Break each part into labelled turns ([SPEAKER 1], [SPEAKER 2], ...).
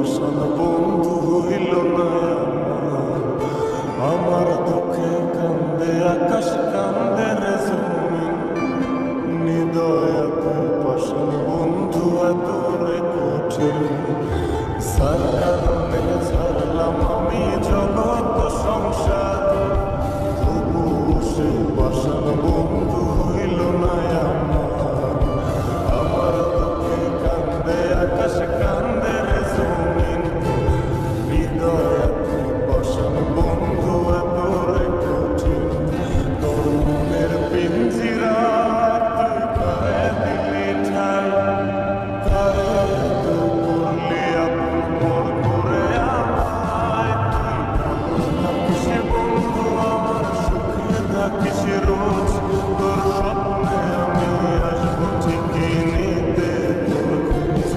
[SPEAKER 1] পাষাণ বন্ধু হইল না আমার দুঃখে কান্দে আকাশ কান্দে রে জমিন নিদয় পাষাণ বন্ধু এত রে কঠিন সার কারণে ছাড়লাম আমি জগৎ সংসার তবু সে পাষাণ বন্ধু হইল না আমার দুঃখে কান্দে আকাশ কান্দে রে জমিন হৃদয় পাষাণ বন্ধু এত রে কঠিন তোর মনের পিঞ্জিরা তুই কারে দিলি ঠাই কারে তুই করলি আপন পর করে আমায় তুই থাকিস বন্ধু আমার সুখে থাকিস রোজ তোর স্বপ্নে আমি আসবো ঠিকই নিতে তোর খোঁজ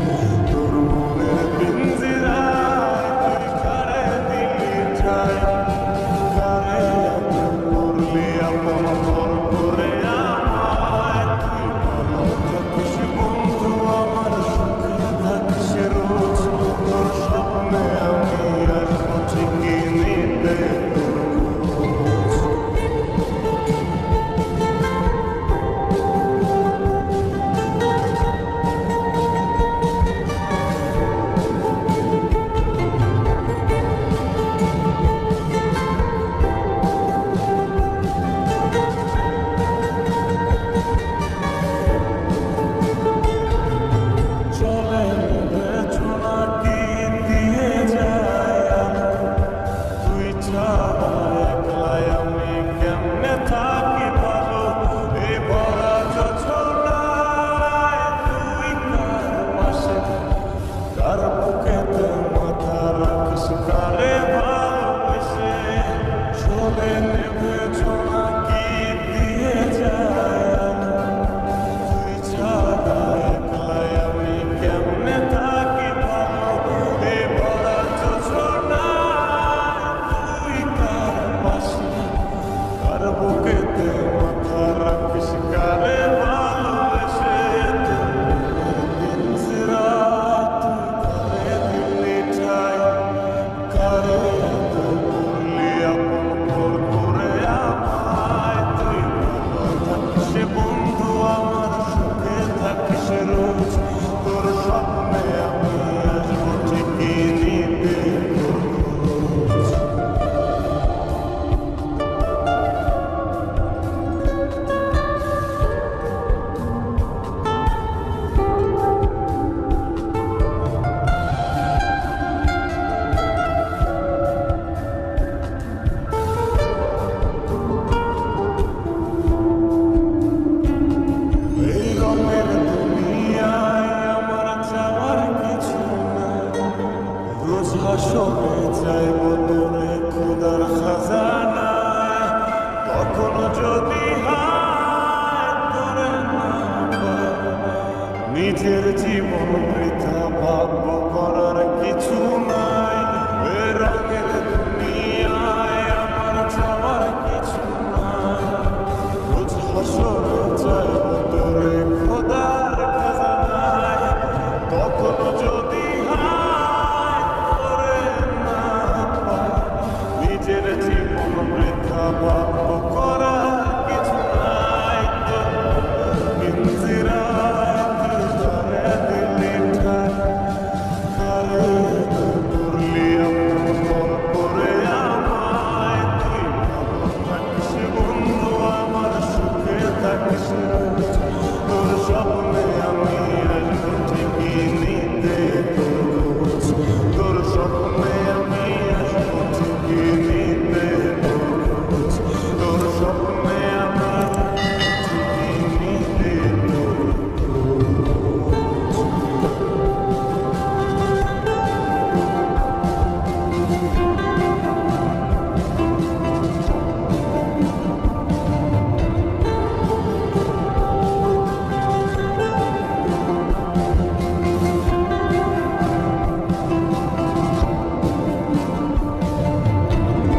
[SPEAKER 1] তোর মনের পিঞ্জিরায় তুই কারে দিলি ঠাই কারে তুই করলি আপন পর করে আমায় তুই ভালো থাকিস বন্ধু আমার সুখে থাকিস রোজ তোর স্বপ্নে আমি আসবো ঠিকই নিতে তোর খোঁজ চলে পেছনা কি দিয়ে যায় তুই ছাড়া একলাই আমি কেমনে থাকি ভালো এই ভরা যোছনায় তুই কার পাশে কার বুকেতে মাথা রাখিস কারে ভালোবেসে চলে পেছনা কি দিয়ে যায় তুই ছাড়া একলাই আমি কেমনে থাকি ভালো এই ভরা যোছনায় তুই কার পাশে কার বুকেতে মাথা রাখিস কারে ভালোবেসে পিঞ্জিরা তুই কারে দিলি ঠাই কারে তুই করলি আপন পর করে আমায় তুই ভালো থাকিস বন্ধু আমার সুখে থাকিস রোজ তোর স্বপ্নে আমি আসবো ঠিকই নিতে তোর খোঁজ এই রঙের দুনিয়ায় আমার চাওয়ার কিছু নাই রোজ হাসরে চাইব তোরে খোদার খাজানায় কখনো যদি হায় তোরে না পাই নিজের জীবন